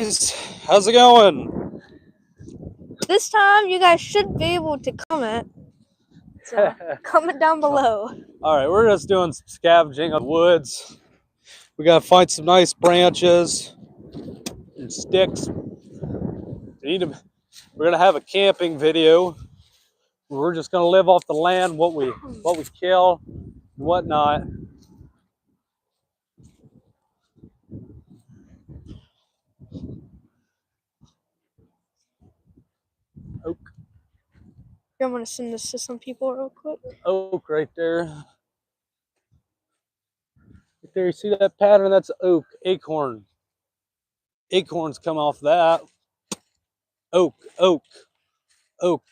How's it going? This time, you guys should be able to comment. So, comment down below. Alright, we're just doing some scavenging of the woods. We gotta find some nice branches and sticks. We're gonna have a camping video. We're just gonna live off the land, what we kill and whatnot. Oak. I'm gonna send this to some people real quick. Oak right there. Right there, you see that pattern? That's oak, acorn. Acorns come off that. Oak, oak, oak.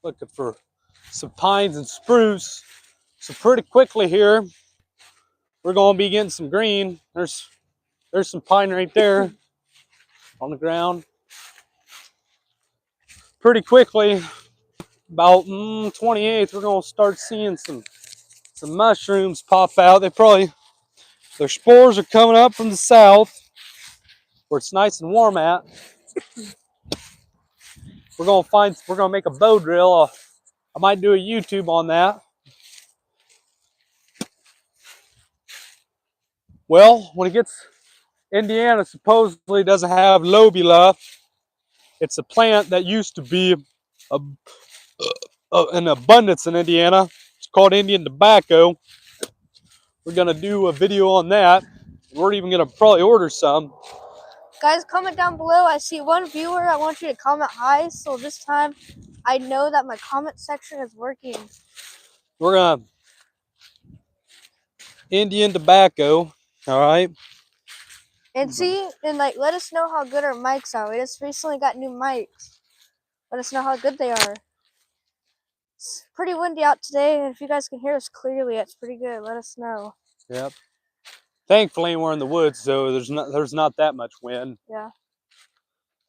Looking for some pines and spruce. So pretty quickly here, we're gonna be getting some green. There's some pine right there on the ground. Pretty quickly, about 28th, we're gonna start seeing some mushrooms pop out. Their spores are coming up from the south, where it's nice and warm at. We're gonna make a bow drill. I might do a YouTube on that. Well, when it gets, Indiana supposedly doesn't have lobula. It's a plant that used to be an abundance in Indiana. It's called Indian tobacco. We're gonna do a video on that. We're even gonna probably order some. Guys, comment down below. I see one viewer. I want you to comment hi. So this time, I know that my comment section is working. We're gonna Indian tobacco. All right. And see, and like, let us know how good our mics are. We just recently got new mics. Let us know how good they are. It's pretty windy out today, and if you guys can hear us clearly, it's pretty good. Let us know. Yep. Thankfully, we're in the woods, so there's not that much wind. Yeah.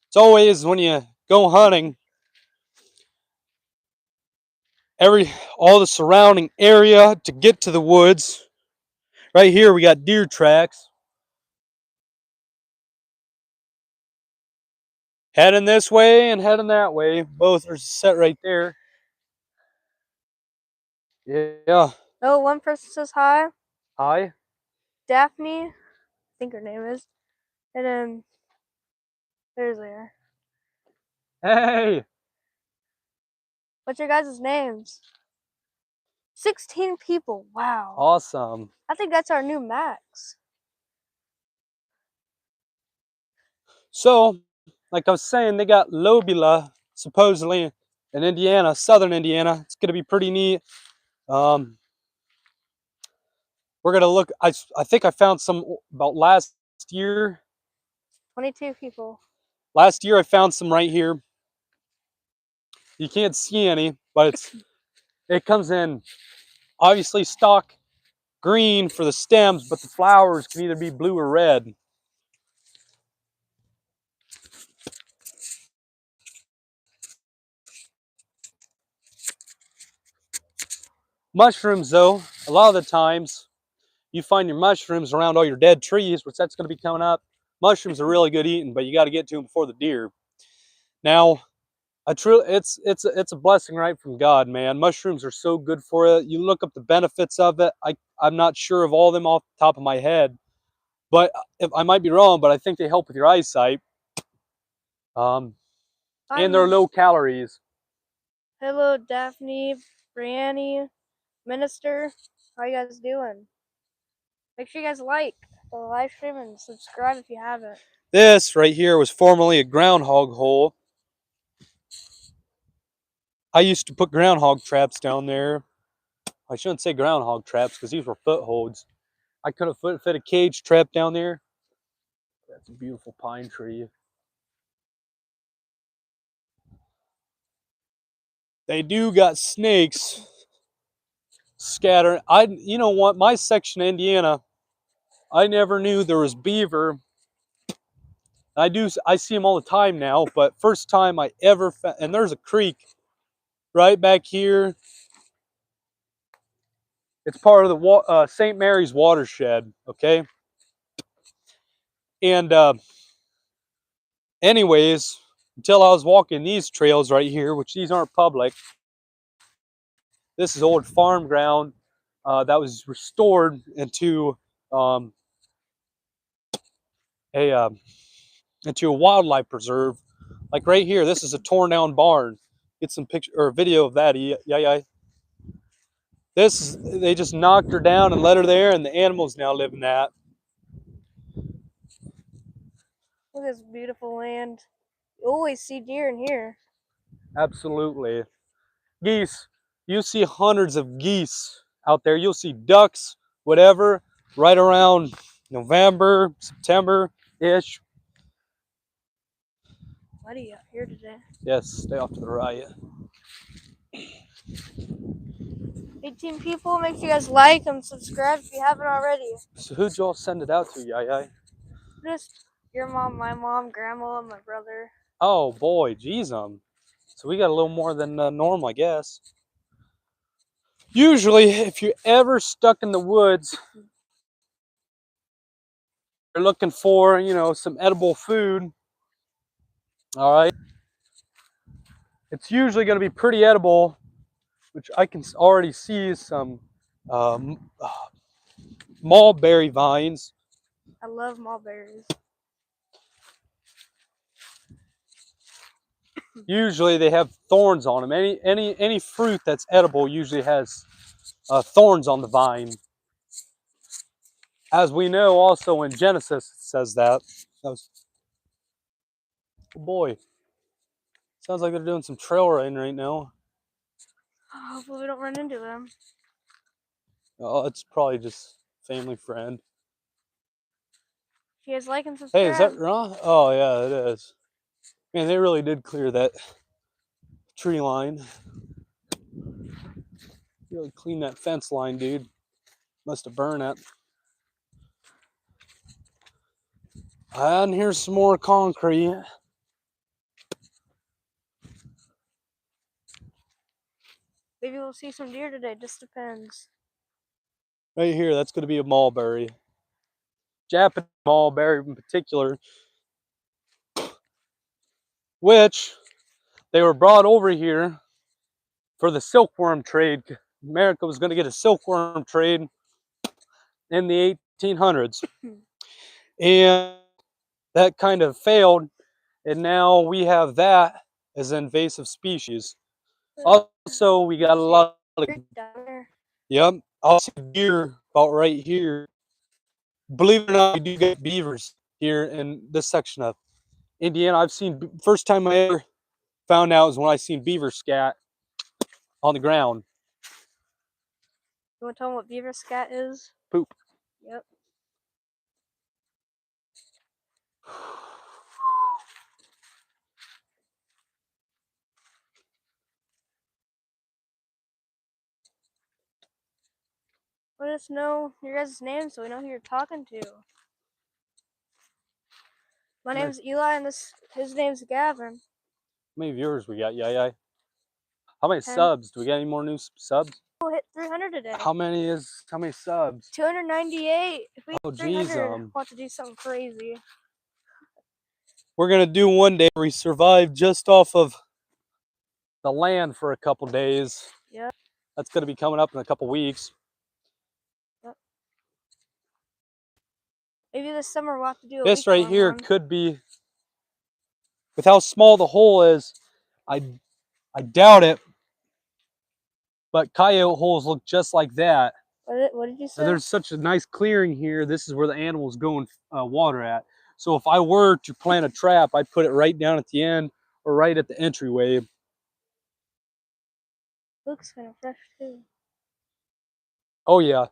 It's always when you go hunting, all the surrounding area to get to the woods. Right here, we got deer tracks. Heading this way and heading that way. Both are set right there. Yeah. Oh, one person says hi. Hi. Daphne, I think her name is. And then there's there. Hey. What's your guys' names? 16 people. Wow. Awesome. I think that's our new max. So, like I was saying, they got lobula supposedly in Indiana, southern Indiana. It's going to be pretty neat. We're going to look. I think I found some about last year. 22 people. Last year I found some right here. You can't see any, but it comes in obviously stock green for the stems, but the flowers can either be blue or red. Mushrooms, though, a lot of the times you find your mushrooms around all your dead trees, which that's going to be coming up. Mushrooms are really good eating, but you got to get to them before the deer. Now, it's a blessing right from God, man. Mushrooms are so good for you. You look up the benefits of it. I'm not sure of all of them off the top of my head, but I might be wrong, but I think they help with your eyesight. And they're low calories. Hello, Daphne, Brianny, Minister. How you guys doing? Make sure you guys like the live stream and subscribe if you haven't. This right here was formerly a groundhog hole. I used to put groundhog traps down there. I shouldn't say groundhog traps because these were footholds. I could have fit a cage trap down there. That's a beautiful pine tree. They do got snakes scattered. You know what? My section of Indiana, I never knew there was beaver. I see them all the time now, but first time I ever found, and there's a creek right back here. It's part of the St. Mary's watershed, okay? And anyways, until I was walking these trails right here, which these aren't public. This is old farm ground that was restored into um, a into a wildlife preserve. Like right here, this is a torn down barn. Get some picture or video of that. Yeah. They just knocked her down and let her there, and the animals now live in that. Look at this beautiful land. You always see deer in here. Absolutely. Geese. You see hundreds of geese out there. You'll see ducks, whatever, right around November, September-ish. Muddy out here today. Yes, stay off to the right. 18 people. Make sure you guys like and subscribe if you haven't already. So who'd y'all send it out to, Yaya? Just your mom, my mom, grandma, and my brother. Oh boy, geez, so we got a little more than normal, I guess. Usually, if you're ever stuck in the woods, you're looking for, some edible food. All right, it's usually going to be pretty edible, which I can already see some mulberry vines. I love mulberries. Usually, they have thorns on them. Any fruit that's edible usually has thorns on the vine. As we know, also in Genesis, it says that. Oh boy, sounds like they're doing some trail running right now. Hopefully we don't run into them. Oh, it's probably just family friend. If you guys like and subscribe. Hey, is that wrong? Oh yeah, it is. Man, they really did clear that tree line. Really clean that fence line, dude. Must have burned it. And here's some more concrete. Maybe we'll see some deer today. Just depends. Right here, that's going to be a mulberry. Japanese mulberry in particular. Which they were brought over here for the silkworm trade. America was going to get a silkworm trade in the 1800s. And that kind of failed. And now we have that as an invasive species. Also, we got a lot of, yep, also deer about right here. Believe it or not, we do get beavers here in this section of Indiana. I've seen, first time I ever found out was when I seen beaver scat on the ground. You want to tell them what beaver scat is? Poop. Yep. Let us know your guys' names so we know who you're talking to. My name's Eli and his name's Gavin. How many viewers we got, Yaya? How many 10. subs? Do we got any more new subs? We'll hit 300 today. How many subs? 298. If we hit 300, geez, we'll have to do something crazy. We're gonna do one day where we survive just off of the land for a couple days. Yep. That's gonna be coming up in a couple weeks. Yep. Maybe this summer we'll have to do a This right here one. could be, with how small the hole is, I doubt it. But coyote holes look just like that. What did you say? And there's such a nice clearing here. This is where the animals go and water at. So if I were to plant a trap, I'd put it right down at the end or right at the entryway. Looks kind of fresh too. Oh yeah.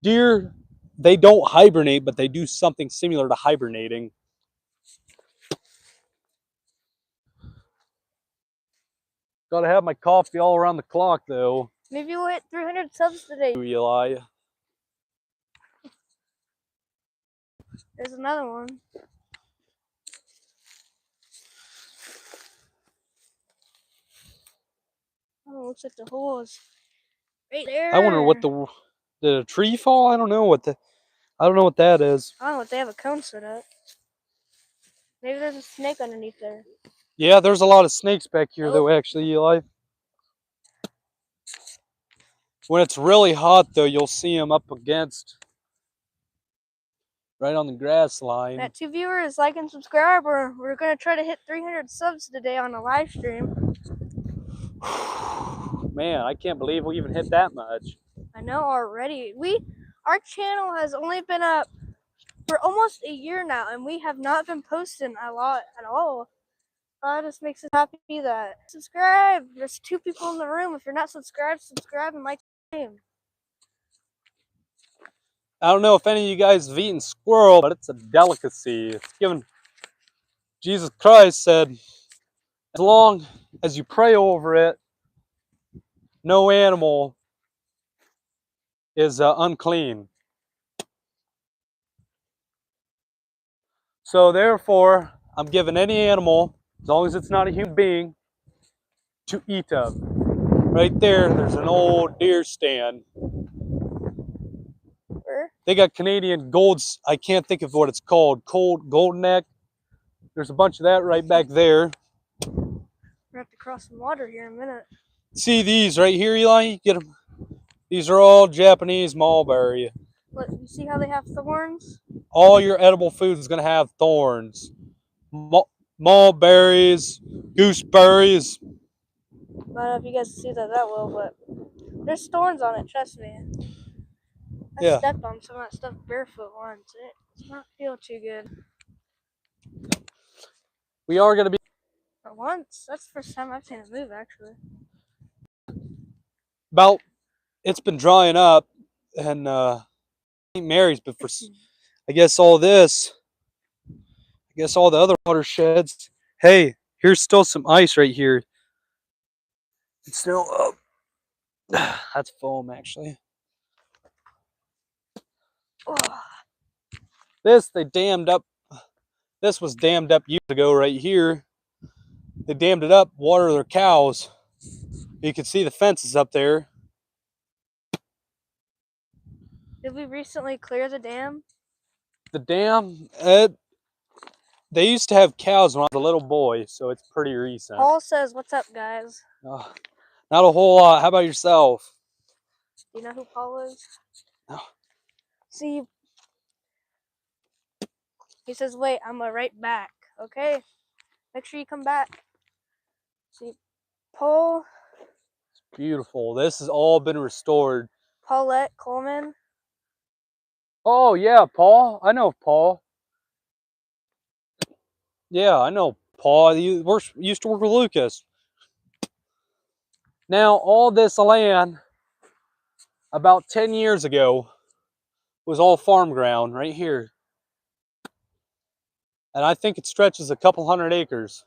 Deer, they don't hibernate, but they do something similar to hibernating. Gotta have my coffee all around the clock though. Maybe we'll hit 300 subs today. Eli. There's another one. Oh, looks like the hole is right there. I wonder what did a tree fall? I don't know what I don't know what that is. I don't know if they have a cone set up. Maybe there's a snake underneath there. Yeah, there's a lot of snakes back here, Oh. though, actually, Eli. When it's really hot, though, you'll see them up against, right on the grass line. Got 2 viewers, like and subscribe. We're going to try to hit 300 subs today on a live stream. Man, I can't believe we even hit that much. I know already. Our channel has only been up for almost a year now, and we have not been posting a lot at all. That just makes us happy that subscribe. There's 2 people in the room. If you're not subscribed, subscribe and like the stream. I don't know if any of you guys have eaten squirrel, but it's a delicacy. It's given. Jesus Christ said, as long as you pray over it, no animal is unclean. So therefore, I'm giving any animal, as long as it's not a human being, to eat of. Right there's an old deer stand. Where? They got Canadian golds. I can't think of what it's called. Golden neck. There's a bunch of that right back there. We're going to have to cross some water here in a minute. See these right here, Eli? Get them. These are all Japanese mulberry. Look, you see how they have thorns? All your edible food is going to have thorns. Mulberries, gooseberries. I don't know if you guys see that well, but there's thorns on it, trust me. I stepped on some of that stuff barefoot once. It does not feel too good. We are going to be... For once? That's the first time I've seen it move, actually. It's been drying up, and St. Mary's, but for, I guess all the other watersheds. Hey, here's still some ice right here. It's still up. That's foam, actually. This they dammed up. This was dammed up years ago right here. They dammed it up, water their cows. You can see the fences up there. Did we recently clear the dam? The dam, they used to have cows when I was a little boy, so it's pretty recent. Paul says, "What's up, guys?" Not a whole lot. How about yourself? Do you know who Paul is? No. See, he says, "Wait, I'm right back." Okay, make sure you come back. See, Paul. It's beautiful. This has all been restored. Paulette Coleman. Oh yeah, Paul. I know Paul. Yeah, I know Paul. You used to work with Lucas. Now, all this land about 10 years ago was all farm ground right here. And I think it stretches a couple hundred acres.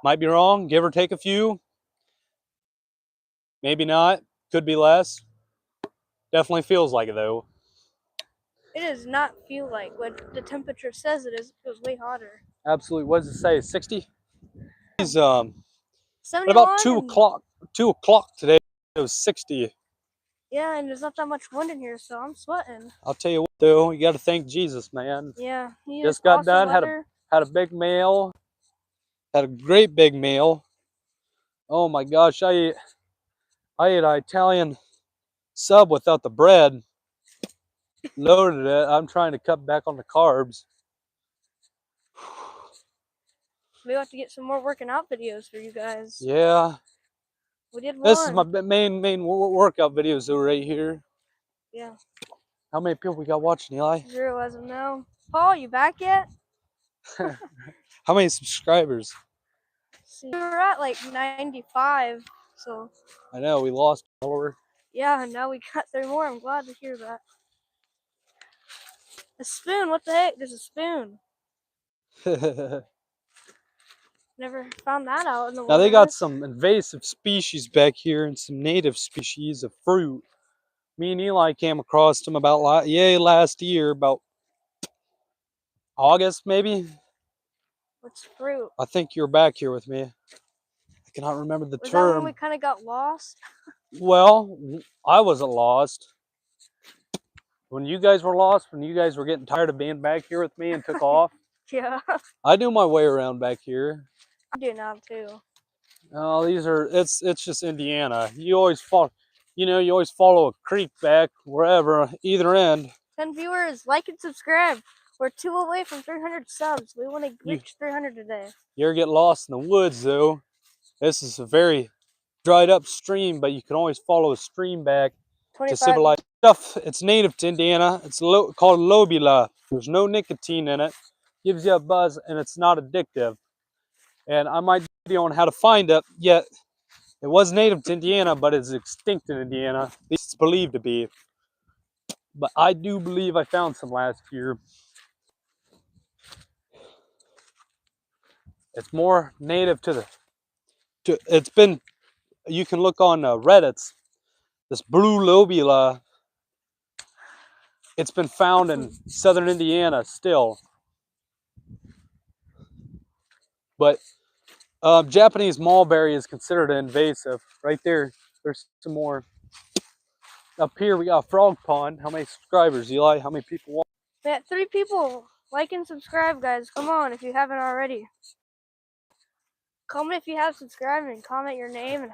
Might be wrong, give or take a few. Maybe not, could be less. Definitely feels like it though. It does not feel like what the temperature says it is. It feels way hotter. Absolutely. What does it say? 60? It's 71 about 2 o'clock. 2 o'clock today. It was 60. Yeah, and there's not that much wind in here, so I'm sweating. I'll tell you what, though, you got to thank Jesus, man. Yeah, he just is got awesome done. Had a big meal. Had a great big meal. Oh my gosh, I ate an Italian sub without the bread. Loaded it. I'm trying to cut back on the carbs. We have to get some more working out videos for you guys. Yeah. We did one. This is my main workout videos though, right here. Yeah. How many people we got watching, Eli? 0 as of now. Paul, you back yet? How many subscribers? See, we were at like 95, so. I know, we lost over. Yeah, and now we got 3 more. I'm glad to hear that. A spoon, what the heck? There's a spoon. Never found that out in the Now wilderness. they got some invasive species back here and some native species of fruit. Me and Eli came across them about last year, about August maybe. What's fruit? I think you're back here with me. I cannot remember the Was term. that when we kind of got lost? Well, I wasn't lost. When you guys were lost, when you guys were getting tired of being back here with me and took off, Yeah, I do my way around back here. I do now too. Oh, it's just Indiana. You always follow, you always follow a creek back wherever, either end. 10 viewers, like and subscribe. We're 2 away from 300 subs. We want to You- reach 300 today. You ever get lost in the woods though? This is a very dried up stream, but you can always follow a stream back to 25. civilized stuff. It's native to Indiana. It's called lobula. There's no nicotine in it. Gives you a buzz, and it's not addictive. And I might do a video on how to find it. Yet it was native to Indiana, but it's extinct in Indiana. At least it's believed to be. But I do believe I found some last year. It's more native to the. It's been. You can look on Reddit's. This blue lobula. It's been found in southern Indiana still. But Japanese mulberry is considered invasive. Right there, there's some more. Up here we got a frog pond. How many subscribers, Eli? How many people watch? We got 3 people. Like and subscribe, guys. Come on, if you haven't already. Comment if you have subscribed and comment your name and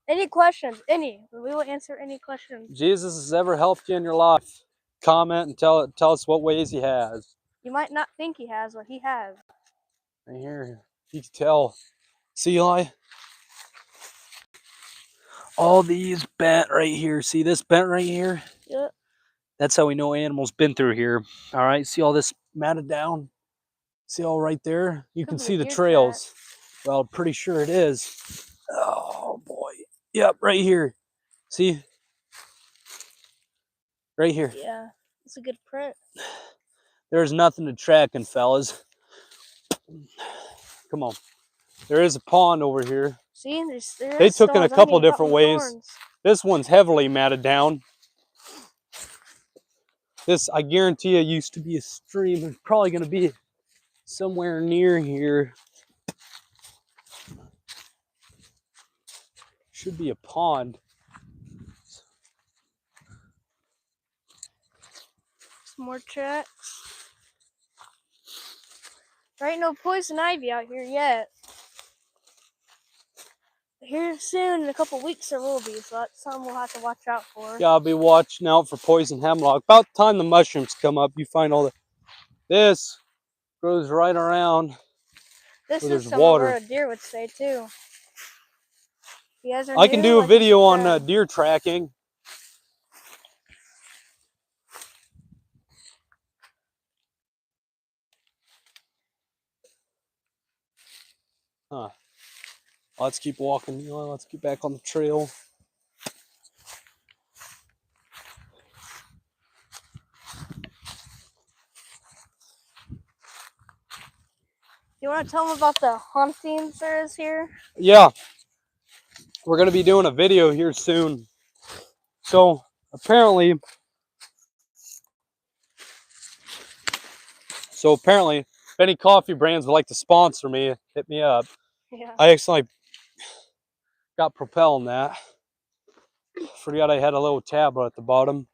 any questions. We will answer any questions. Jesus has ever helped you in your life? Comment and tell us what ways he has. You might not think he has, but he has. Right here, you can tell. See, Eli? All these bent right here. See this bent right here? Yep. That's how we know animals been through here. All right, see all this matted down? See all right there? You can Could be see a the deer trails. Well, pretty sure it is. Oh boy. Yep, right here. See? Right here. Yeah, it's a good print. There's nothing to tracking, fellas. Come on. There is a pond over here. See, there They is took in a stones. I'm couple getting caught different with ways. thorns. This one's heavily matted down. This, I guarantee you, used to be a stream. It's probably going to be somewhere near here. Should be a pond. Some more tracks. There ain't no poison ivy out here yet. Here soon, in a couple weeks, there will be, so that's something we'll have to watch out for. Yeah, I'll be watching out for poison hemlock. About the time the mushrooms come up, you find all the. This grows right around. This where is there's somewhere water. where a deer would stay too. You guys are I can new, do a like and video on subscribe. deer tracking. Huh. Let's keep walking. You know, let's get back on the trail. You want to tell them about the hauntings there is here? Yeah. We're going to be doing a video here soon. So, apparently, if any coffee brands would like to sponsor me, hit me up. Yeah. I accidentally got Propel in that. Forgot I had a little tablet at the bottom.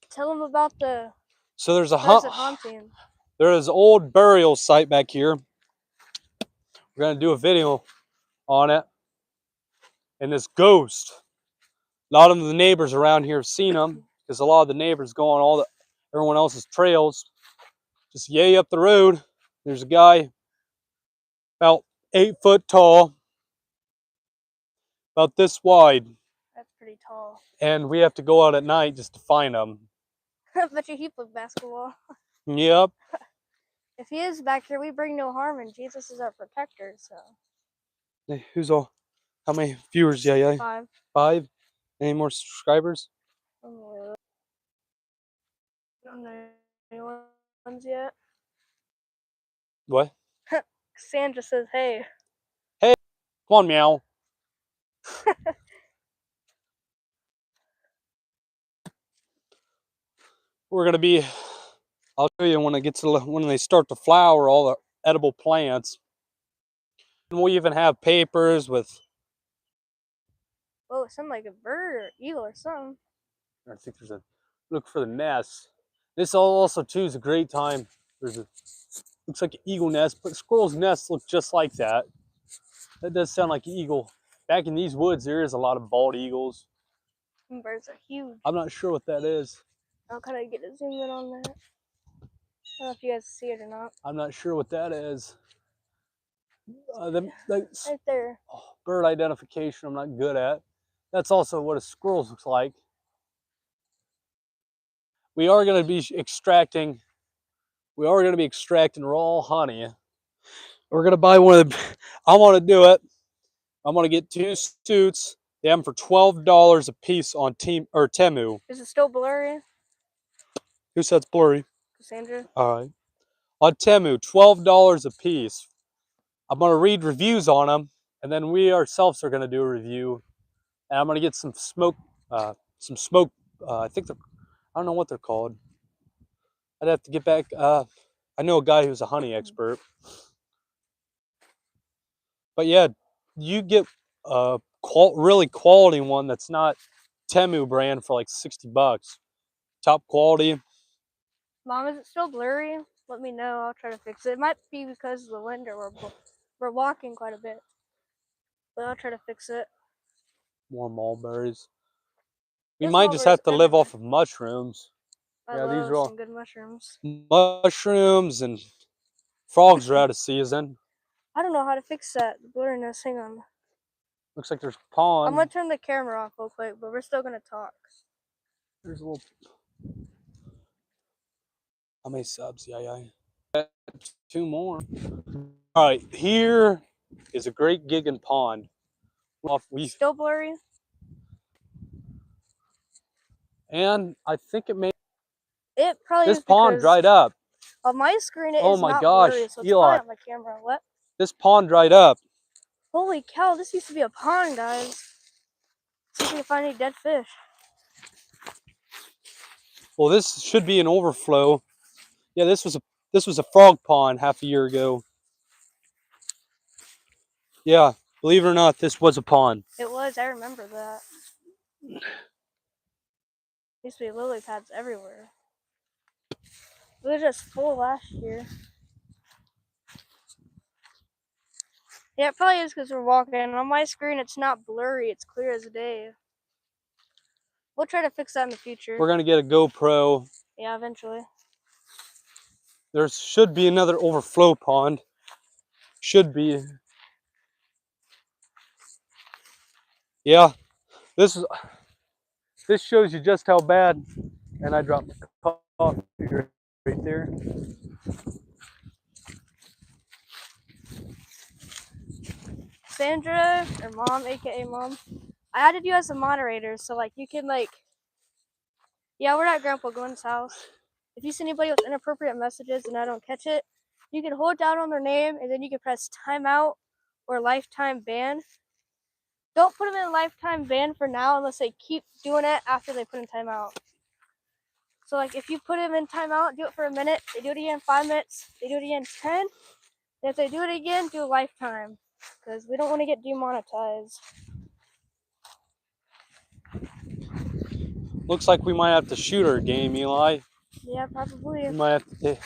Tell them about the So there's a haunting. there is an old burial site back here. We're going to do a video on it. And this ghost, a lot of the neighbors around here have seen them because a lot of the neighbors go on everyone else's trails. Just yay up the road, there's a guy about 8 foot tall, about this wide, That's pretty tall. and we have to go out at night just to find him. I bet you he played basketball. Yep. If he is back here, we bring no harm, and Jesus is our protector. So Hey, how many viewers? Yeah. 5. 5. Any more subscribers? Don't know any ones yet. What? Sandra says, "Hey." Come on, meow. We're gonna be. I'll show you when it gets when they start to flower all the edible plants. And we even have papers with. Oh, it sounded like a bird or eagle or something. I think there's a look for the nest. This also too is a great time. Looks like an eagle nest, but squirrel's nests look just like that. That does sound like an eagle. Back in these woods, there is a lot of bald eagles. Them birds are huge. I'm not sure what that is. I'll kind of get a zoom in on that. I don't know if you guys see it or not. I'm not sure what that is. Right there. Bird identification I'm not good at. That's also what a squirrel looks like. We are going to be extracting raw honey. We're going to buy one of the, I want to do it. I'm going to get 2 suits. They have them for $12 a piece on Temu. Is it still blurry? Who said it's blurry? Cassandra? All right. On Temu, $12 a piece. I'm going to read reviews on them, and then we ourselves are going to do a review. And I'm going to get some smoke, I don't know what they're called. I'd have to get back. I know a guy who's a honey expert. But yeah, you get a really quality one that's not Temu brand for like $60. Top quality. Mom, is it still blurry? Let me know. I'll try to fix it. It might be because of the wind or we're walking quite a bit. But I'll try to fix it. More mulberries. We There's might just have to mulberries live everywhere. off of mushrooms. I Yeah, love these are all some good mushrooms. mushrooms, and frogs are out of season. I don't know how to fix that. The blurriness. Hang on. Looks like there's a pond. I'm gonna turn the camera off real quick, but we're still gonna talk. There's a little. How many subs? Yeah. 2 more. All right, here is a great gigging pond. Still blurry? And I think it may. It probably This is pond because dried up. on my screen it Oh is my not gosh, blurry, so it's Eli. probably on my camera. What? This pond dried up. Holy cow! This used to be a pond, guys. See if we can find any dead fish. Well, this should be an overflow. Yeah, this was a frog pond half a year ago. Yeah, believe it or not, this was a pond. It was. I remember that. Used to be lily pads everywhere. It was just full last year. Yeah, it probably is because we're walking. On my screen, it's not blurry. It's clear as day. We'll try to fix that in the future. We're gonna get a GoPro. Yeah, eventually. There should be another overflow pond. Should be. Yeah, this shows you just how bad. And I dropped the coffee right there. Sandra, or Mom, aka Mom, I added you as a moderator, so like you can like, yeah, we're at Grandpa Glenn's house. If you see anybody with inappropriate messages and I don't catch it, you can hold down on their name and then you can press timeout or lifetime ban. Don't put them in lifetime ban for now unless they keep doing it after they put in timeout. So like if you put them in timeout, do it for a minute, they do it again 5 minutes, they do it again 10, and if they do it again, do a lifetime. Because we don't want to get demonetized. Looks like we might have to shoot our game, Eli. Yeah, probably. We might have to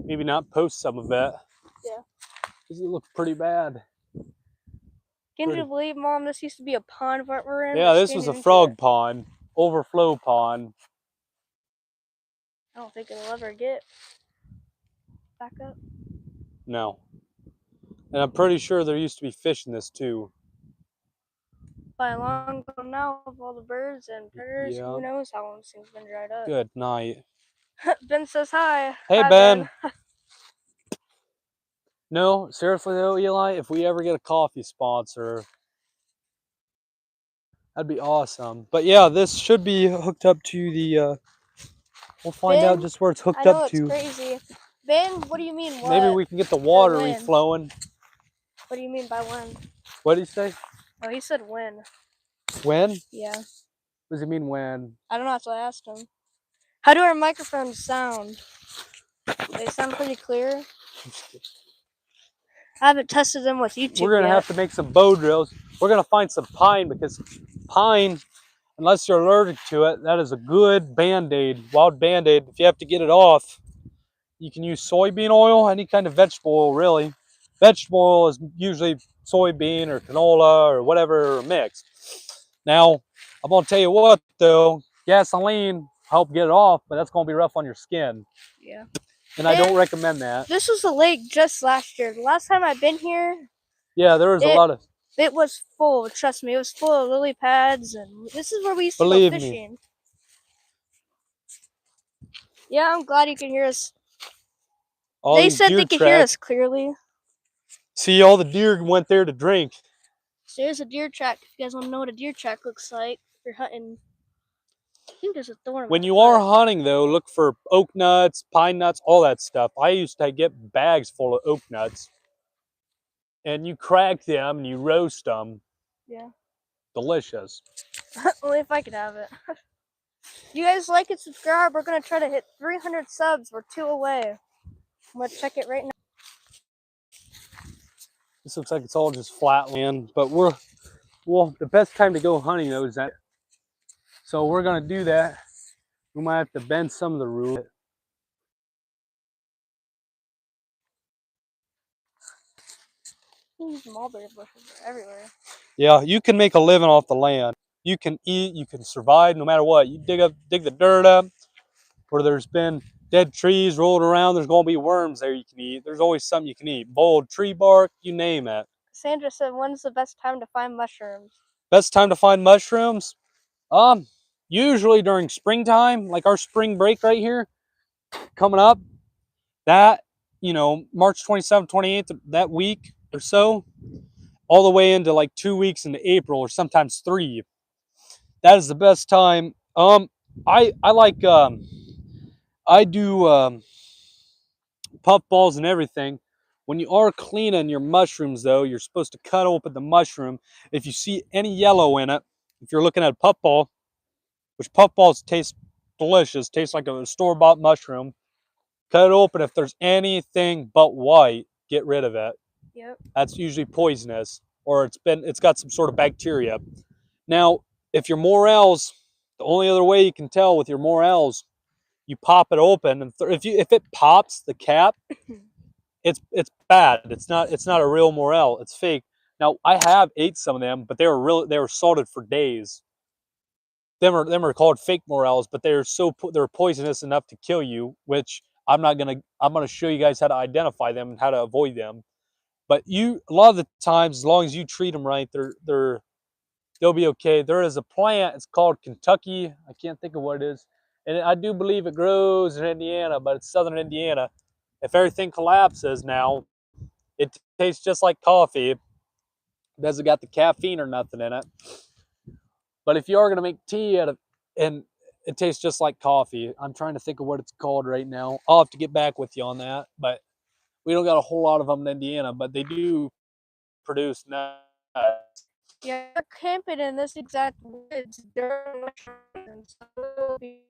maybe not post some of that. Yeah. Because it looks pretty bad. Can you believe, Mom, this used to be a pond what we're in? Yeah, this was a frog pond. Overflow pond. I don't think it'll ever get back up. No. And I'm pretty sure there used to be fish in this too. By long ago now, with all the birds and predators, Yeah. who knows how long this thing's been dried up. Good night. Ben says hi. Hey, Hi, Ben. No, seriously though, Eli, if we ever get a coffee sponsor, that'd be awesome. But yeah, this should be hooked up to the, we'll find out just where it's hooked up to. I know, it's crazy. Ben, what do you mean what? Maybe we can get the water when? reflowing. What do you mean by when? What did he say? Oh, he said when. When? Yeah. What does he mean when? I don't know, that's what I asked him. How do our microphones sound? They sound pretty clear. I haven't tested them with YouTube We're going to have to make some bow drills. We're going to find some pine because pine, unless you're allergic to it, that is a good Band-Aid, wild Band-Aid. If you have to get it off, you can use soybean oil, any kind of vegetable oil, really. Vegetable oil is usually soybean or canola or whatever mixed. Now, I'm going to tell you what, though, gasoline help get it off, but that's going to be rough on your skin. Yeah. And I don't recommend that. This was the lake just last year. The last time I've been here, Yeah, there was a lot of... It was full, trust me. It was full of lily pads, and this is where we used to Believe go me. fishing. Yeah, I'm glad you can hear us. They said they could hear us clearly. See, all the deer went there to drink. So there's a deer track. If you guys want to know what a deer track looks like, if you're hunting. I think there's a thorn. When you are hunting, though, look for oak nuts, pine nuts, all that stuff. I used to get bags full of oak nuts. And you crack them and you roast them. Yeah. Delicious. Only if I could have it. You guys like it, subscribe. We're going to try to hit 300 subs. We're 2 away. I'm going to check it right now. This looks like it's all just flat land, but the best time to go hunting, though, is that. So we're going to do that. We might have to bend some of the rules. These mulberry bushes are everywhere. Yeah, you can make a living off the land. You can eat, you can survive no matter what. You dig the dirt up where there's been dead trees rolled around. There's going to be worms there you can eat. There's always something you can eat. Boiled tree bark, you name it. Sandra said, when's the best time to find mushrooms? Best time to find mushrooms? Usually during springtime, like our spring break right here, coming up. That, March 27th, 28th, that week or so, all the way into like 2 weeks into April or sometimes 3. That is the best time. I like I do puff balls and everything. When you are cleaning your mushrooms, though, you're supposed to cut open the mushroom. If you see any yellow in it, if you're looking at a puff ball, which puff balls taste delicious, taste like a store-bought mushroom, cut it open. If there's anything but white, get rid of it. Yep. That's usually poisonous, or it's got some sort of bacteria. Now, if your morels, the only other way you can tell with your morels, you pop it open, and if it pops the cap, it's bad. It's not a real morel. It's fake. Now, I have ate some of them, but they were salted for days. Them are called fake morels, but they're poisonous enough to kill you, which I'm gonna show you guys how to identify them and how to avoid them. But a lot of the times, as long as you treat them right, they'll be okay. There is a plant, it's called Kentucky. I can't think of what it is. And I do believe it grows in Indiana, but it's southern Indiana. If everything collapses now, it tastes just like coffee. It doesn't got the caffeine or nothing in it. But if you are going to make tea and it tastes just like coffee, I'm trying to think of what it's called right now. I'll have to get back with you on that. But we don't got a whole lot of them in Indiana, but they do produce nuts. Yeah, we're camping in this exact woods during mushrooms. We'll be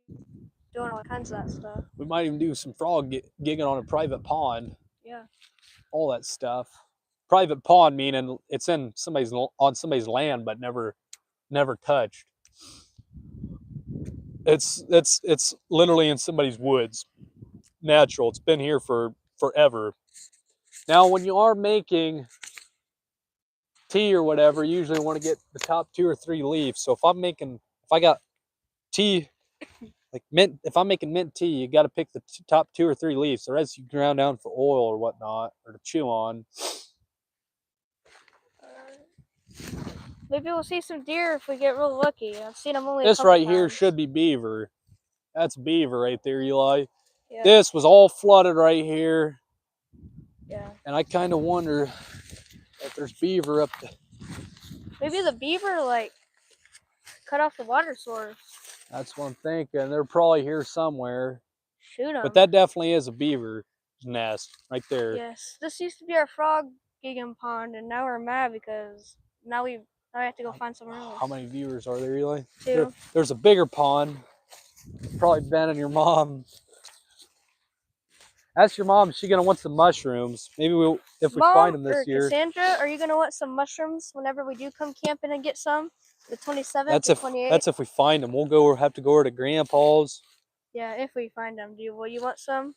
doing all kinds of that stuff. We might even do some frog gigging on a private pond. Yeah. All that stuff. Private pond meaning it's on somebody's land, but never touched. It's literally in somebody's woods. Natural. It's been here for forever. Now, when you are making tea or whatever, you usually want to get the top 2 or 3 leaves. So if I got tea, like mint, if I'm making mint tea, you got to pick the top 2 or 3 leaves. The rest you ground down for oil or whatnot, or to chew on. Maybe we'll see some deer if we get real lucky. I've seen them only. This right here should be beaver. That's beaver right there, Eli. Yeah. This was all flooded right here. Yeah. And I kind of wonder if there's beaver up there. Maybe the beaver cut off the water source. That's what I'm thinking. They're probably here somewhere. Shoot them. But that definitely is a beaver nest right there. Yes. This used to be our frog gigging pond, and now we're mad because now we have to go find somewhere else. How many viewers are there, Eli? 2. There's a bigger pond. Probably Ben and your mom. Ask your mom, is she gonna want some mushrooms? Maybe if we find them this year. Cassandra, are you gonna want some mushrooms whenever we do come camping and get some? The 27th, That's the if 28th. that's if we find them. We'll have to go over to Grandpa's. Yeah, if we find them. Will you want some?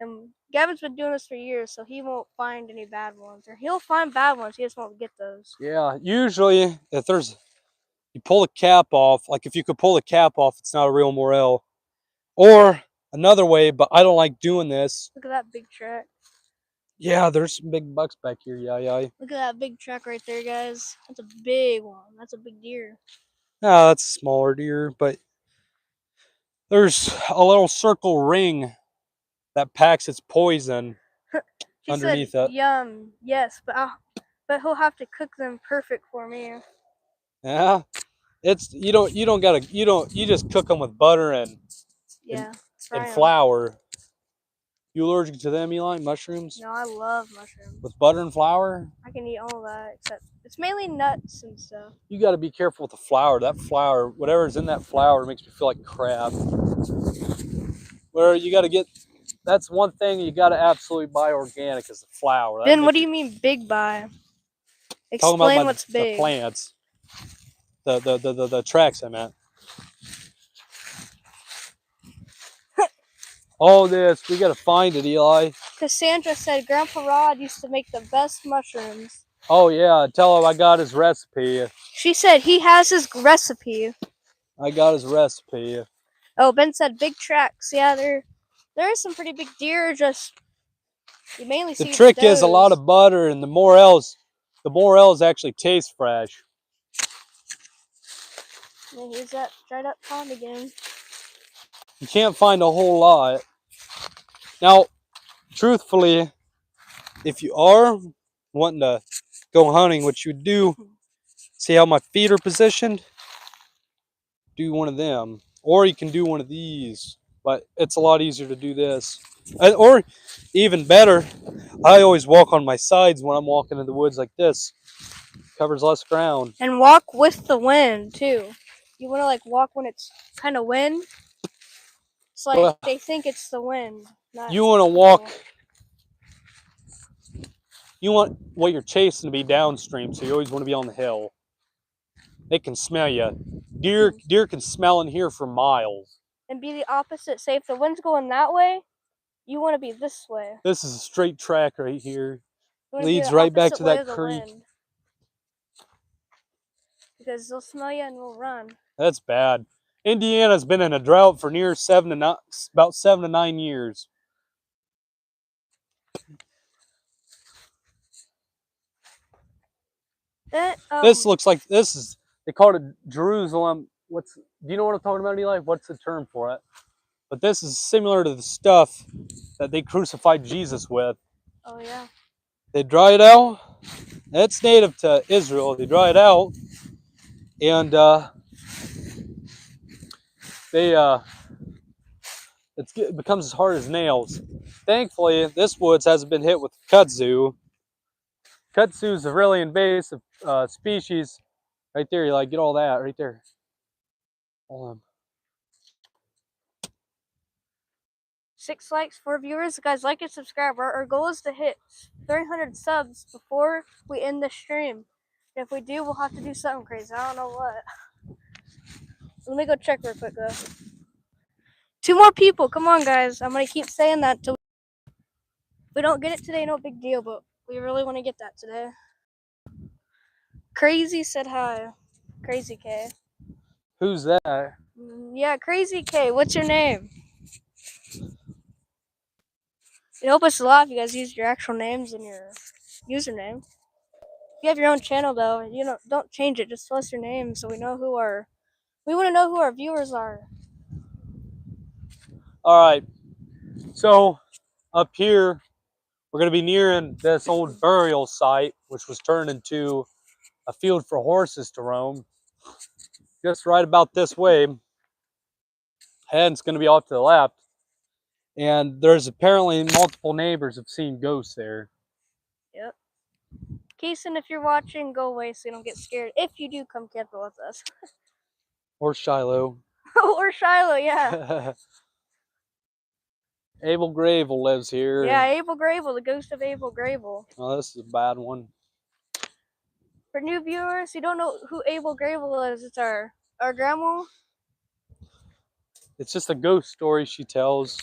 And Gavin's been doing this for years, so he won't find any bad ones. Or he'll find bad ones, he just won't get those. Yeah, usually if you pull the cap off, like if you could pull the cap off, it's not a real morel. Or another way, but I don't like doing this. Look at that big track. Yeah, there's some big bucks back here. Yeah. Look at that big track right there, guys. That's a big one. That's a big deer. No, that's a smaller deer, but there's a little circle ring that packs its poison She underneath said, it. "Yum, yes, but he'll have to cook them perfect for me." Yeah, it's you just cook them with butter and Yeah, flour. You allergic to them, Eli? Mushrooms? No, I love mushrooms. With butter and flour? I can eat all that, except it's mainly nuts and stuff. You got to be careful with the flour. That flour, whatever's in that flour, makes me feel like crap. Where you got to get, that's one thing you got to absolutely buy organic is the flour. Ben, what do you mean big buy? Explain what's big. The plants. The tracks I meant. All this, we got to find it, Eli. Cassandra said Grandpa Rod used to make the best mushrooms. Oh, yeah. Tell him I got his recipe. She said he has his recipe. I got his recipe. Oh, Ben said big tracks. Yeah, there are some pretty big deer. Just you mainly see the trick is a lot of butter, and the morels actually taste fresh. And here's that dried up pond again. You can't find a whole lot. Now, truthfully, if you are wanting to go hunting, what you would do, see how my feet are positioned? Do one of them. Or you can do one of these. But it's a lot easier to do this. Or even better, I always walk on my sides when I'm walking in the woods like this. Covers less ground. And walk with the wind, too. You want to like walk when it's kind of wind. It's like they think it's the wind. You want to walk. You want what you're chasing to be downstream, so you always want to be on the hill. They can smell you. Deer can smell in here for miles. And be the opposite. Say if the wind's going that way, you want to be this way. This is a straight track right here. Leads right back to that creek. Because they'll smell you and will run. That's bad. Indiana's been in a drought for about 7 to 9 years. This looks like they call it Jerusalem. Do you know what I'm talking about, Eli? What's the term for it? But this is similar to the stuff that they crucified Jesus with. Oh yeah. They dry it out. It's native to Israel. They dry it out, and it becomes as hard as nails. Thankfully, this woods hasn't been hit with kudzu. Kudzu is a really invasive species. Right there, you like get all that right there. Hold on. 6 likes, 4 viewers. Guys, like and subscribe. Our goal is to hit 300 subs before we end the stream. And if we do, we'll have to do something crazy. I don't know what. Let me go check real quick though. 2 more people. Come on, guys. I'm gonna keep saying that till we don't get it today. No big deal, but we really want to get that today. Crazy said hi. Crazy K. Who's that? Yeah, Crazy K. What's your name? It'd help us a lot if you guys use your actual names in your username. If you have your own channel though, don't change it. Just tell us your name so we know we want to know who our viewers are. All right. So up here, we're going to be nearing this old burial site, which was turned into a field for horses to roam. Just right about this way. And it's going to be off to the left. And there's apparently multiple neighbors have seen ghosts there. Yep. Keeson, if you're watching, go away so you don't get scared. If you do, come camping with us. Or Shiloh. Or Shiloh, yeah. Abel Gravel lives here. Yeah, Abel Gravel, the ghost of Abel Gravel. Oh, this is a bad one. For new viewers, you don't know who Abel Grable is. It's our grandma. It's just a ghost story she tells.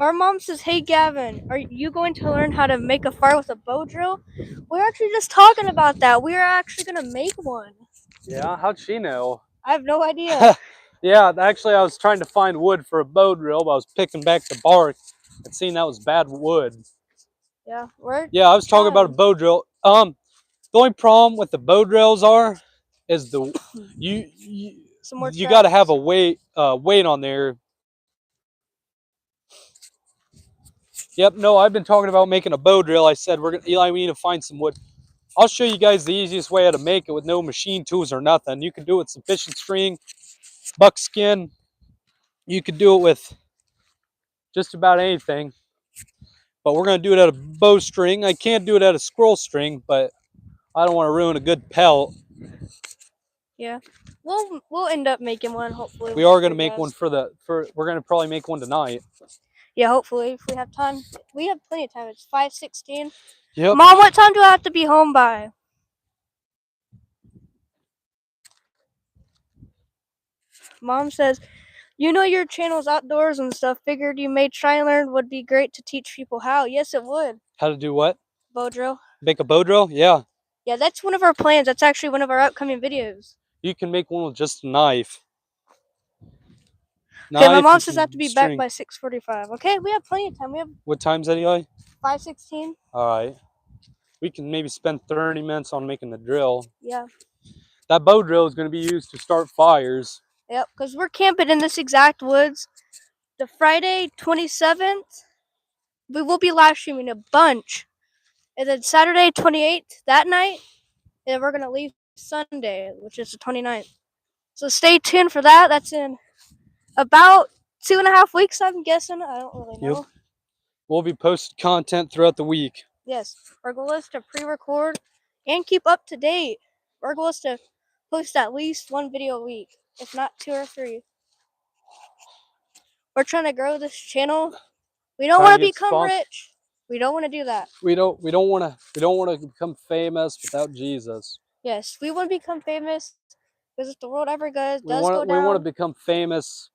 Our mom says, "Hey Gavin, are you going to learn how to make a fire with a bow drill?" We're actually just talking about that. We are actually gonna make one. Yeah, how'd she know? I have no idea. Yeah, actually, I was trying to find wood for a bow drill, but I was picking back the bark and seeing that was bad wood. Yeah, we're Yeah, I was talking about a trying. bow drill. The only problem with the bow drills is Some more you got to have tracks. a weight on there. Yep, no, I've been talking about making a bow drill. I said Eli, we need to find some wood. I'll show you guys the easiest way how to make it with no machine tools or nothing. You can do it with some fishing string, buckskin. You could do it with just about anything. But we're going to do it out of bowstring. I can't do it out of squirrel string, but I don't want to ruin a good pelt. Yeah, we'll end up making one hopefully. We are going to make one we're going to probably make one tonight. Yeah, hopefully if we have time. We have plenty of time. It's 5:16. Yep. Mom, what time do I have to be home by? Mom says, "You know your channel's outdoors and stuff. Figured you may try and learn. Would be great to teach people how." Yes, it would. How to do what? Bow drill. Make a bow drill? Yeah. Yeah, that's one of our plans. That's actually one of our upcoming videos. You can make one with just a knife. Okay, my mom and says I have to be back by 6:45. Okay, we have plenty of time. We have What time's that, Eli? 5:16. All right. We can maybe spend 30 minutes on making the drill. Yeah. That bow drill is going to be used to start fires. Yep, because we're camping in this exact woods. The Friday 27th, we will be live streaming a bunch. And then Saturday 28th, that night, and we're going to leave Sunday, which is the 29th. So stay tuned for that. That's in about 2.5 weeks, I'm guessing. I don't really know. Yep. We'll be posting content throughout the week. Yes, our goal is to pre-record and keep up to date. Our goal is to post at least one video a week, if not 2 or 3. We're trying to grow this channel. We don't want to become rich. We don't want to do that. We don't want to become famous without Jesus. Yes, we want to become famous because if the world ever does go down, we want to become famous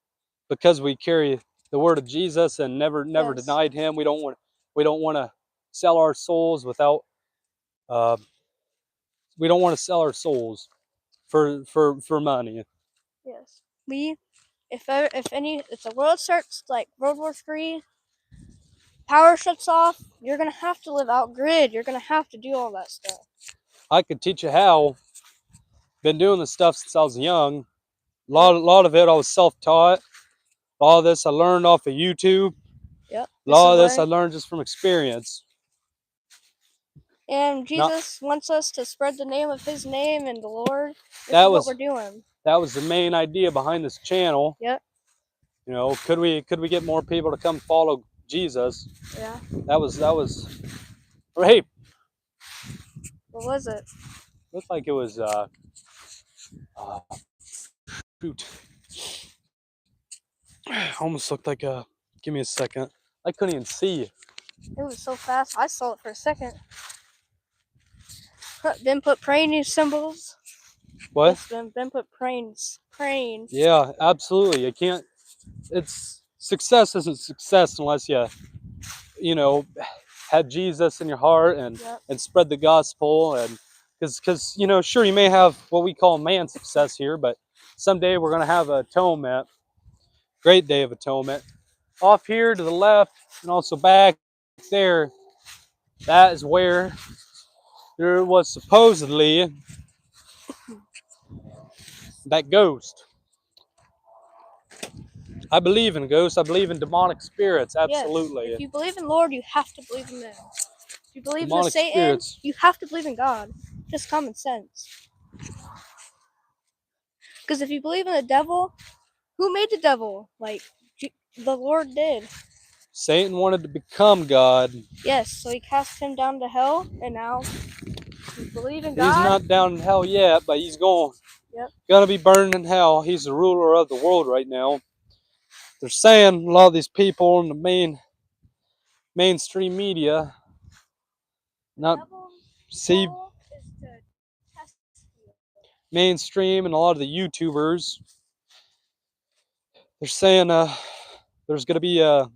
because we carry the word of Jesus and never Yes. denied him. We don't want to sell our souls without we don't want to sell our souls for money. Yes. If the world starts like World War III, power shuts off, you're gonna have to live out grid. You're gonna have to do all that stuff. I could teach you how. Been doing this stuff since I was young. A lot of it I was self-taught. A lot of this I learned off of YouTube. Yep. A lot of this I learned just from experience. And Jesus wants us to spread the name of his name and the Lord. This That is was what we're doing. That was the main idea behind this channel. Yep. You know, could we get more people to come follow Jesus? Yeah. That was hey. What was it? Looked like it was shoot. Almost looked like a give me a second. I couldn't even see. It was so fast. I saw it for a second. Then put praying symbols. What? Then put praying. Yeah, absolutely. You can't. Success isn't success unless you know, have Jesus in your heart and spread the gospel and because you know, sure you may have what we call man success here, but someday we're gonna have atonement. Great day of atonement. Off here to the left and also back there, that is where there was supposedly that ghost. I believe in ghosts. I believe in demonic spirits. Absolutely. Yes. If you believe in Lord, you have to believe in them. If you believe in Satan, spirits. You have to believe in God. Just common sense. Because if you believe in the devil, who made the devil? Like, the Lord did. Satan wanted to become God. Yes, so he cast him down to hell, and now you believe in God. He's not down in hell yet, but he's gonna be burned in hell. He's the ruler of the world right now. They're saying a lot of these people in the mainstream media not see. Goal is to test mainstream and a lot of the YouTubers, they're saying there's going to be and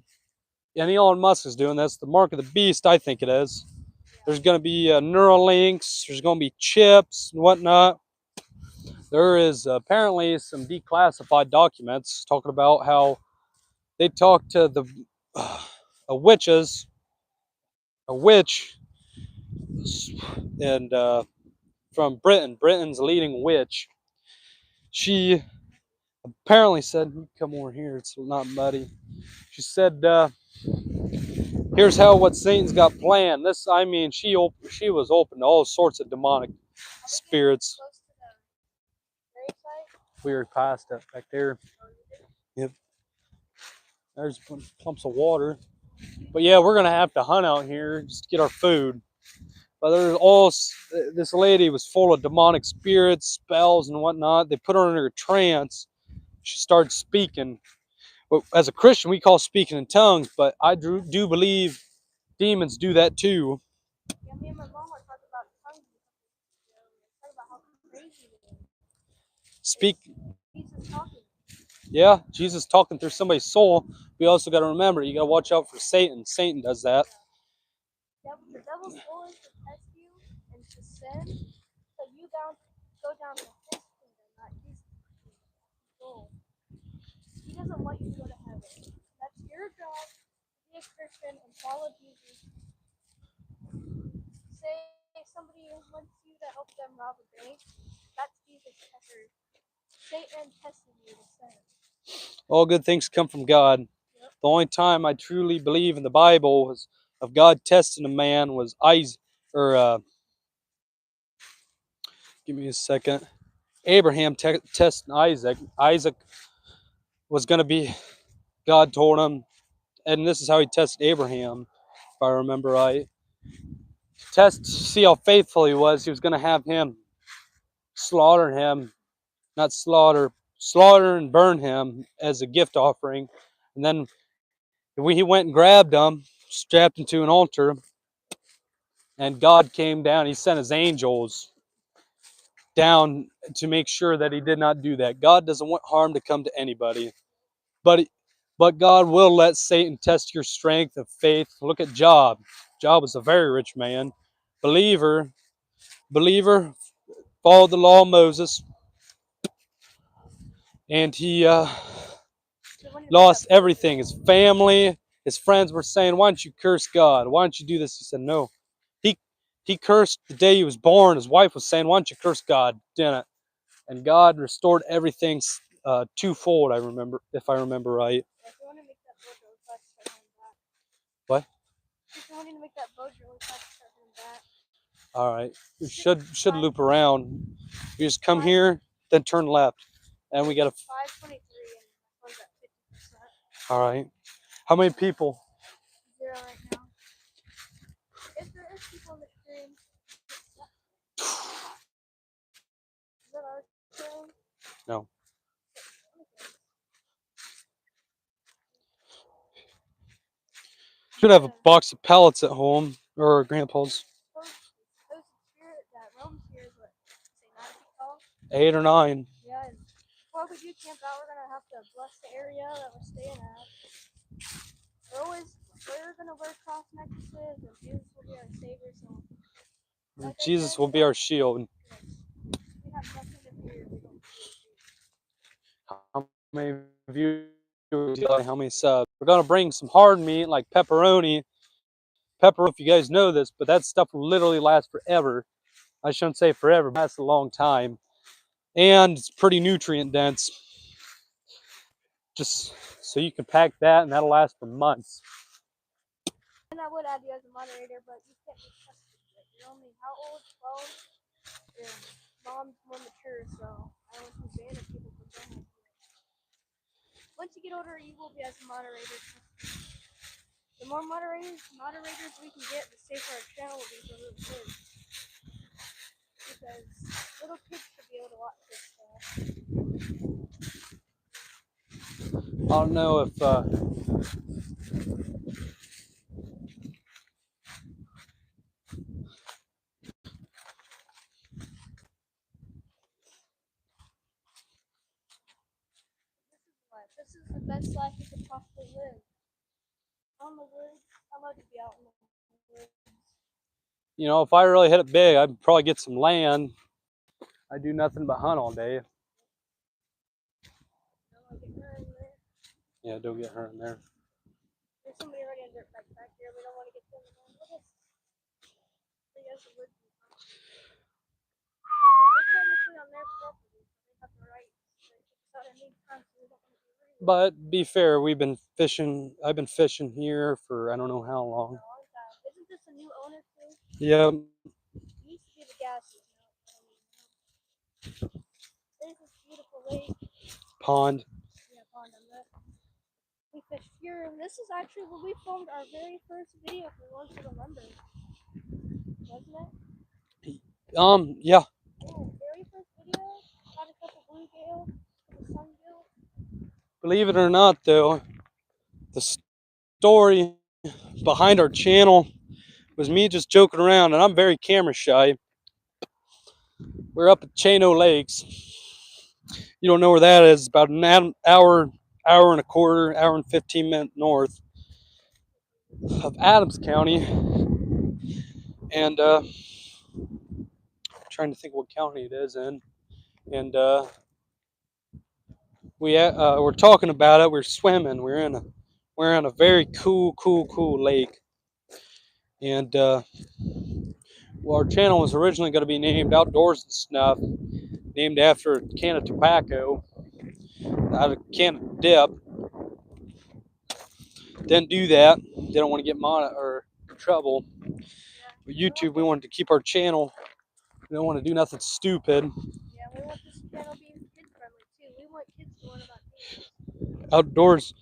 Elon Musk is doing this, the mark of the beast, I think it is. There's going to be Neuralinks, there's going to be chips and whatnot. There is apparently some declassified documents talking about how they talked to the a witch, and from Britain. Britain's leading witch. She apparently said, "Come over here. It's not muddy." She said, "Here's what Satan's got planned." This, I mean, she was open to all sorts of demonic spirits. We were past it back there. Yep. There's clumps of water. But yeah, we're gonna have to hunt out here just to get our food. But there's all this lady was full of demonic spirits, spells, and whatnot. They put her in a trance. She started speaking. Well, as a Christian, we call speaking in tongues, but I do believe demons do that too. Yeah, me and my mom were talking about tongues. Talking about how crazy it is. Speak. Jesus talking. Yeah, Jesus talking through somebody's soul. We also got to remember, you got to watch out for Satan. Satan does that. The devil's goal is to test you and to sin, so you go down to his kingdom, not his goal. He doesn't want you to go to heaven. That's your job to be a Christian and follow Jesus. Say somebody wants you to help them rob a bank, that's Jesus tester. Satan testing you to sin. All good things come from God. Yep. The only time I truly believe in the Bible was of God testing a man was Isaac, or give me a second. Abraham testing Isaac. Isaac was going to be, God told him, and this is how he tested Abraham, if I remember right. To see how faithful he was going to have him slaughter him, not slaughter and burn him as a gift offering. And then he went and grabbed him, strapped him to an altar, and God came down. He sent his angels down to make sure that he did not do that. God doesn't want harm to come to anybody. But God will let Satan test your strength of faith. Look at Job. Job was a very rich man. Believer, followed the law of Moses. And he lost everything. His family, his friends were saying, "Why don't you curse God? Why don't you do this?" He said, "No." He cursed the day he was born. His wife was saying, "Why don't you curse God?" Didn't. And God restored everything twofold, if I remember right. What? All right. We should loop around. We just come here, then turn left. And we got a 523 and my phone's at 50%. All right. How many people? 0 right now. If there is people in the stream, is that our stream? No. Should have a box of pellets at home, or grandpa's. Spirit that roams here is what? Say 9 feet tall? 8 or 9. Yeah, and before we do camp out, we're gonna have to bless the area that we're staying at. We're gonna wear cross necklaces, and Jesus will be our savior. So like Jesus will be our shield. We have nothing to fear. We don't fear. How many viewers? How many subs? We're gonna bring some hard meat like pepperoni. If you guys know this, but that stuff will literally last forever. I shouldn't say forever, but it lasts a long time. And it's pretty nutrient dense. Just so you can pack that, and that'll last for months. And I would add you as a moderator, but you can't be tested yet. You're only how old? 12? Your mom's more mature, so I don't want you banning people from doing it. Once you get older, you will be as a moderator. The more moderators we can get, the safer our channel will be for little kids. Because little kids should be able to watch this stuff. I don't know if is the best life you could possibly live. On the woods, I love to be out in the woods. You know, if I really hit it big, I'd probably get some land. I do nothing but hunt all day. Don't want to get hurt in there. Yeah, don't get hurt in there. There's somebody already on dirt bike back here. We don't want to get them. Look at the woods. We're technically on their property. They have the right to kick us out at any time, so we don't want to be rude. But be fair, we've been fishing. I've been fishing here for I don't know how long. For a long time. Isn't this a new owner too? Yeah, It used to be the gases. There's this beautiful lake. pond. Yeah, pond on that. We fished here, and this is actually where we filmed our very first video for One to Remember. Wasn't it? Yeah. Oh, very first video. Got a couple bluegill, the sungill. Believe it or not, though, the story behind our channel was me just joking around, and I'm very camera shy. We're up at Chano Lakes. You don't know where that is? About an hour and a quarter, hour and 15 minutes north of Adams County. And trying to think what county it is in. And we're talking about it. We're swimming. We're in a very cool lake. And well, our channel was originally going to be named Outdoors and Snuff, named after a can of tobacco, out of a can of dip. Didn't do that. Didn't want to get or in trouble. With YouTube, we wanted to keep our channel. We don't want to do nothing stupid. Yeah, we want this channel being kid friendly too. We want kids to learn about things.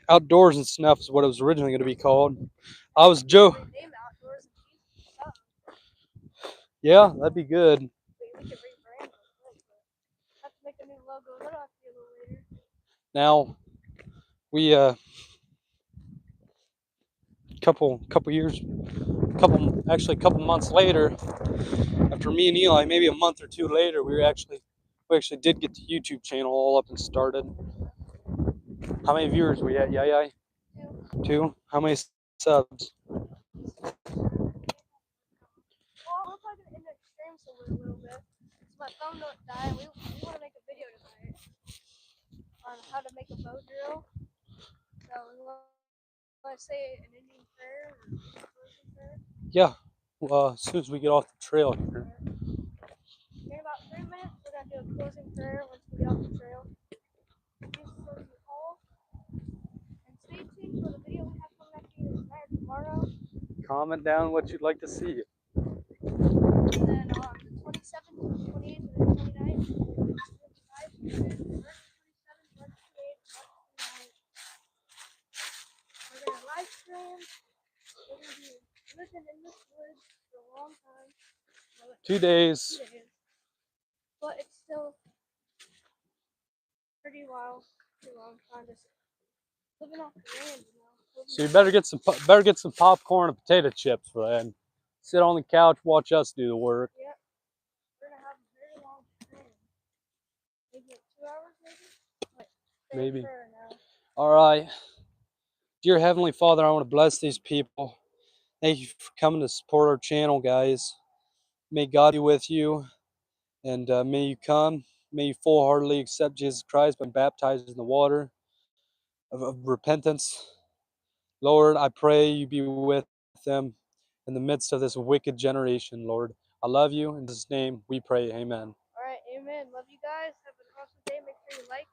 Outdoors and Snuff is what it was originally going to be called. I was joking. Name Outdoors and Stuff. Yeah, that'd be good. We could rebrand it. Have to make a new logo. That'll have to be a little later. Now, we a couple months later, after me and Eli, maybe a month or two later, we actually did get the YouTube channel all up and started. How many viewers we at? Yeah. Two. How many subs? Well, we're probably gonna end up streaming somewhere a little bit. So my phone don't die. We want to make a video tonight on how to make a bow drill. So we want to say an ending prayer or a closing prayer. Yeah. Well, as soon as we get off the trail here. In about 3 minutes, we're gonna do a closing prayer once we get off the trail. Jesus loves you all. And stay tuned for the video we have coming up either tonight or tomorrow. Comment down what you'd like to see. And then on the 27th, 28th, and 29th, we're gonna live stream. We're gonna be living in this woods for a long time. 2 days. 2 days. But it's still pretty wild, pretty long time just living off the land, you know. So you better get some popcorn and potato chips for that. Sit on the couch, watch us do the work. Yep. We're gonna have a very long time. Maybe 2 hours, maybe? Like, Maybe. Now. All right. Dear Heavenly Father, I want to bless these people. Thank you for coming to support our channel, guys. May God be with you, and may you come. May you full-heartedly accept Jesus Christ by baptized in the water of repentance. Lord, I pray you be with them in the midst of this wicked generation, Lord. I love you. In Jesus' name we pray, amen. All right, amen. Love you guys. Have an awesome day. Make sure you like,